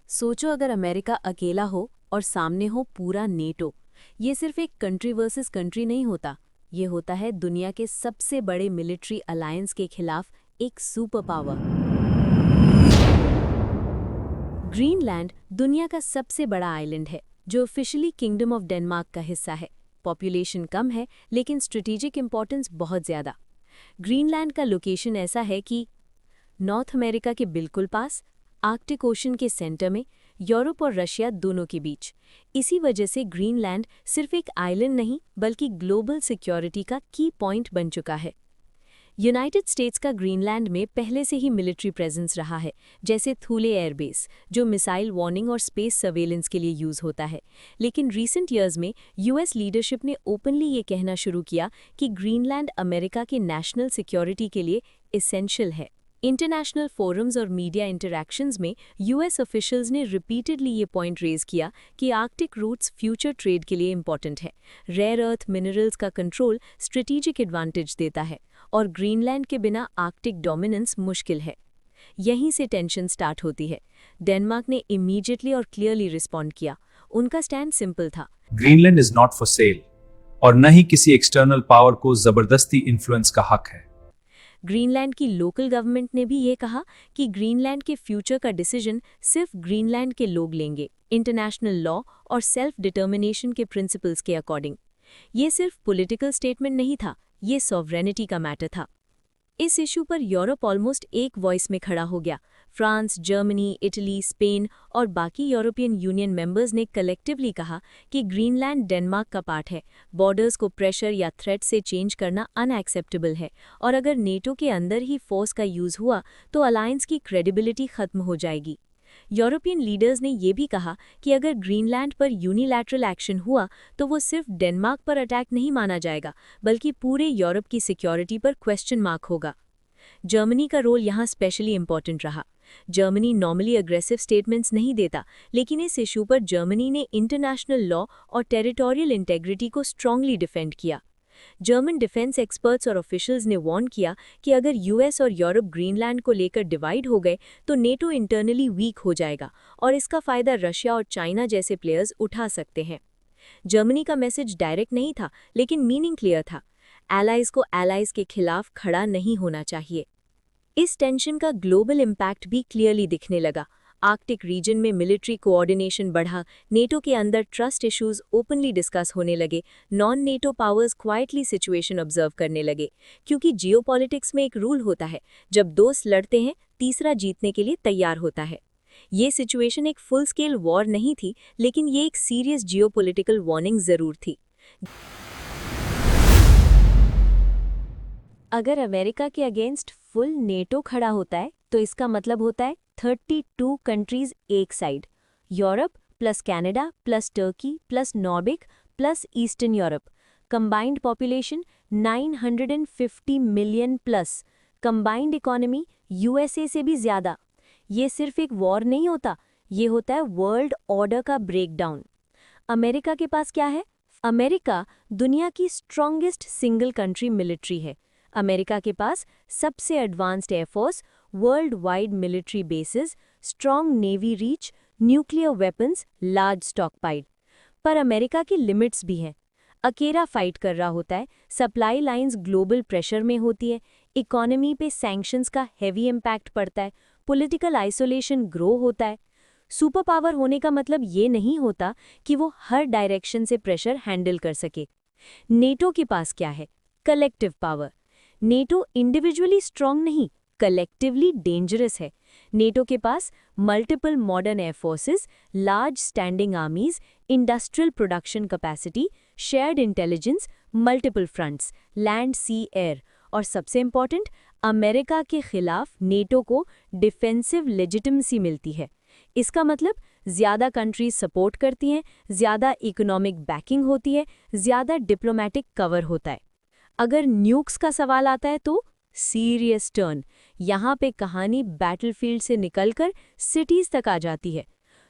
सोचो अगर अमेरिका अकेला हो और सामने हो पूरा नेटो। ये सिर्फ एक कंट्री वर्सेस कंट्री नहीं होता, ये होता है दुनिया के सबसे बड़े मिलिट्री अलायंस के खिलाफ एक सुपर पावर। ग्रीनलैंड दुनिया का सबसे बड़ा आइलैंड है जो ऑफिशियली किंगडम ऑफ डेनमार्क का हिस्सा है। पॉपुलेशन कम है लेकिन स्ट्रेटेजिक इंपॉर्टेंस बहुत ज़्यादा। ग्रीनलैंड का लोकेशन ऐसा है कि नॉर्थ अमेरिका के बिल्कुल पास, आर्कटिक ओशन के सेंटर में, यूरोप और रशिया दोनों के बीच। इसी वजह से ग्रीनलैंड सिर्फ एक आइलैंड नहीं बल्कि ग्लोबल सिक्योरिटी का की पॉइंट बन चुका है। यूनाइटेड स्टेट्स का ग्रीनलैंड में पहले से ही मिलिट्री प्रेजेंस रहा है, जैसे थूले एयरबेस जो मिसाइल वार्निंग और स्पेस सर्वेलेंस के लिए यूज़ होता है। लेकिन रीसेंट ईयर्स में यूएस लीडरशिप ने ओपनली ये कहना शुरू किया कि ग्रीनलैंड अमेरिका के नेशनल सिक्योरिटी के लिए एसेंशियल है। इंटरनेशनल फोरम्स और मीडिया इंटरैक्शंस में यूएस ऑफिशियल्स ने रिपीटेडली ये पॉइंट रेज किया कि आर्कटिक रूट्स फ्यूचर ट्रेड के लिए इंपॉर्टेंट है। रेयर अर्थ मिनरल्स का कंट्रोल स्ट्रेटेजिक एडवांटेज देता है और ग्रीनलैंड के बिना आर्कटिक डोमिनेंस मुश्किल है। यहीं से टेंशन स्टार्ट होती है। डेनमार्क ने इमीडिएटली और क्लियरली रिस्पॉन्ड किया। उनका स्टैंड सिंपल था, Greenland is not for sale और न ही किसी एक्सटर्नल पावर को जबरदस्ती इन्फ्लुएंस का हक है। ग्रीनलैंड की लोकल गवर्नमेंट ने भी ये कहा कि ग्रीनलैंड के फ्यूचर का डिसीजन सिर्फ ग्रीनलैंड के लोग लेंगे, इंटरनेशनल लॉ और सेल्फ डिटर्मिनेशन के प्रिंसिपल्स के अकॉर्डिंग। ये सिर्फ पॉलिटिकल स्टेटमेंट नहीं था, ये सॉवरेनिटी का मैटर था। इस इशू पर यूरोप ऑलमोस्ट एक वॉइस में खड़ा हो गया। फ्रांस, जर्मनी, इटली, स्पेन और बाकी यूरोपियन यूनियन मेंबर्स ने कलेक्टिवली कहा कि ग्रीनलैंड डेनमार्क का पार्ट है। बॉर्डर्स को प्रेशर या थ्रेट से चेंज करना अनएक्सेप्टेबल है और अगर नेटो के अंदर ही फोर्स का यूज हुआ तो अलायंस की क्रेडिबिलिटी खत्म हो जाएगी। यूरोपियन लीडर्स ने यह भी कहा कि अगर ग्रीनलैंड पर यूनिलैटरल एक्शन हुआ तो वो सिर्फ डेनमार्क पर अटैक नहीं माना जाएगा बल्कि पूरे यूरोप की सिक्योरिटी पर क्वेश्चन मार्क होगा। जर्मनी का रोल यहाँ स्पेशली इंपॉर्टेंट रहा। जर्मनी नॉर्मली अग्रेसिव स्टेटमेंट्स नहीं देता, लेकिन इस इशू पर जर्मनी ने इंटरनेशनल लॉ और टेरिटोरियल इंटेग्रिटी को स्ट्रांगली डिफेंड किया। जर्मन डिफेंस एक्सपर्ट्स और ऑफिशियल्स ने वार्न किया कि अगर यूएस और यूरोप ग्रीनलैंड को लेकर डिवाइड हो गए तो नेटो इंटरनली वीक हो जाएगा और इसका फायदा रशिया और चाइना जैसे प्लेयर्स उठा सकते हैं। जर्मनी का मैसेज डायरेक्ट नहीं था लेकिन मीनिंग क्लियर था। एलाइज को एलाइज के खिलाफ खड़ा नहीं होना चाहिए। इस टेंशन का ग्लोबल इम्पैक्ट भी क्लियरली दिखने लगा। आर्कटिक रीजन में मिलिट्री कोऑर्डिनेशन बढ़ा, नेटो के अंदर ट्रस्ट इश्यूज ओपनली डिस्कस होने लगे, non NATO powers quietly situation observe करने लगे। क्योंकि जियोपॉलिटिक्स में एक रूल होता है, जब दोस्त लड़ते हैं तीसरा जीतने के लिए तैयार होता है। ये सिचुएशन एक फुल स्केल वॉर नहीं थी, लेकिन ये एक सीरियस जियोपॉलिटिकल वार्निंग जरूर थी। अगर अमेरिका के अगेंस्ट फुल नेटो खड़ा होता है तो इसका मतलब होता है 32 कंट्रीज एक side, Europe plus Canada plus Turkey plus Nordic plus eastern Europe, combined population 950 million plus, combined economy USA से भी ज़्यादा। ये सिर्फ एक वॉर नहीं होता, ये होता है वर्ल्ड ऑर्डर का ब्रेकडाउन। अमेरिका के पास क्या है? अमेरिका दुनिया की स्ट्रॉन्गेस्ट सिंगल कंट्री मिलिट्री है। अमेरिका के पास सबसे advanced air force, world wide military bases, strong navy reach, nuclear weapons, large stockpile. पर अमेरिका की लिमिट्स भी हैं। अकेला फाइट कर रहा होता है, सप्लाई लाइंस ग्लोबल प्रेशर में होती है, इकोनॉमी पे सैंक्शंस का हेवी इम्पैक्ट पड़ता है, पॉलिटिकल आइसोलेशन ग्रो होता है। सुपर पावर होने का मतलब ये नहीं होता कि वो हर डायरेक्शन से प्रेशर हैंडल कर सके। नेटो के पास क्या है? Collective power. NATO individually strong नहीं, कलेक्टिवली डेंजरस है। नेटो के पास multiple modern air forces, large standing armies, industrial production capacity, shared intelligence, multiple fronts, land, sea, air और सबसे इंपॉर्टेंट, अमेरिका के खिलाफ नेटो को डिफेंसिव लेजिटिमेसी मिलती है। इसका मतलब ज़्यादा कंट्रीज सपोर्ट करती हैं, ज़्यादा इकोनॉमिक बैकिंग होती है, ज़्यादा डिप्लोमेटिक कवर होता है। अगर न्यूक्स का सवाल आता है तो सीरियस टर्न। यहाँ पे कहानी बैटलफील्ड से निकलकर सिटीज तक आ जाती है।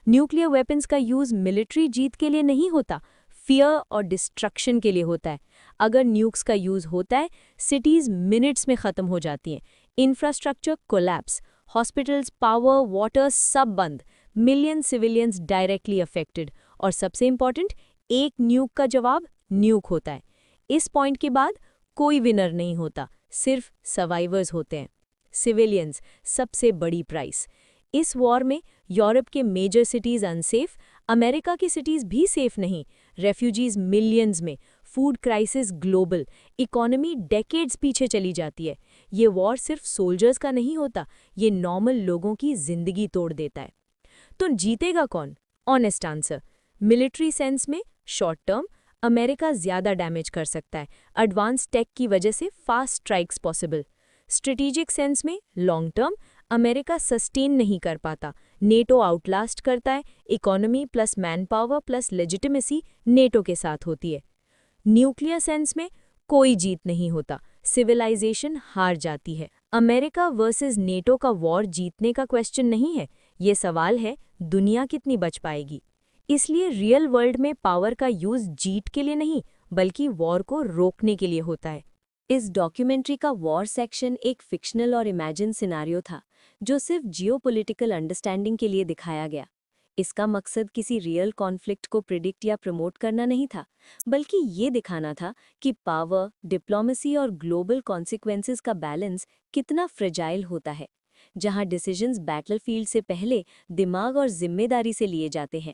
न्यूक्लियर वेपन्स का यूज़ मिलिट्री जीत के लिए नहीं होता, फियर और डिस्ट्रक्शन के लिए होता है। अगर न्यूक्स का यूज़ होता है, सिटीज मिनट्स में ख़त्म हो जाती हैं, infrastructure collapse, hospitals, power, water सब बंद, मिलियन सिविलियंस डायरेक्टली अफेक्टेड, और सबसे इंपॉर्टेंट, एक न्यूक का जवाब न्यूक होता है। इस पॉइंट के बाद कोई विनर नहीं होता, सिर्फ सर्वाइवर्स होते हैं। सिविलियंस सबसे बड़ी प्राइस। इस वॉर में यूरोप के मेजर सिटीज अनसेफ, अमेरिका की सिटीज भी सेफ नहीं, रेफ्यूजीज मिलियंस में, food crisis global, economy decades पीछे चली जाती है। ये वॉर सिर्फ सोल्जर्स का नहीं होता, ये नॉर्मल लोगों की जिंदगी तोड़ देता है। तो जीतेगा कौन? ऑनेस्ट आंसर, मिलिट्री सेंस में शॉर्ट टर्म अमेरिका ज्यादा डैमेज कर सकता है, एडवांस टेक की वजह से fast strikes possible. Strategic sense में लॉन्ग टर्म अमेरिका सस्टेन नहीं कर पाता, नेटो आउटलास्ट करता है, economy plus man power plus legitimacy NATO के साथ होती है। न्यूक्लियर सेंस में कोई जीत नहीं होता, सिविलाइजेशन हार जाती है। अमेरिका वर्सेस नेटो का वॉर जीतने का क्वेश्चन नहीं है, ये सवाल है दुनिया कितनी बच पाएगी। इसलिए रियल वर्ल्ड में पावर का यूज जीत के लिए नहीं, बल्कि वॉर को रोकने के लिए होता है। इस डॉक्यूमेंट्री का वॉर सेक्शन एक फिक्शनल और इमेजिन सिनेरियो था, जो सिर्फ जियोपॉलिटिकल अंडरस्टैंडिंग के लिए दिखाया गया। इसका मकसद किसी रियल कॉन्फ्लिक्ट को प्रिडिक्ट या प्रमोट करना नहीं था, बल्कि ये दिखाना था कि पावर, डिप्लोमेसी और ग्लोबल कॉन्सिक्वेंसेस का बैलेंस कितना फ्रेजाइल होता है, जहां डिसीजंस बैटलफील्ड से पहले दिमाग और जिम्मेदारी से लिए जाते हैं।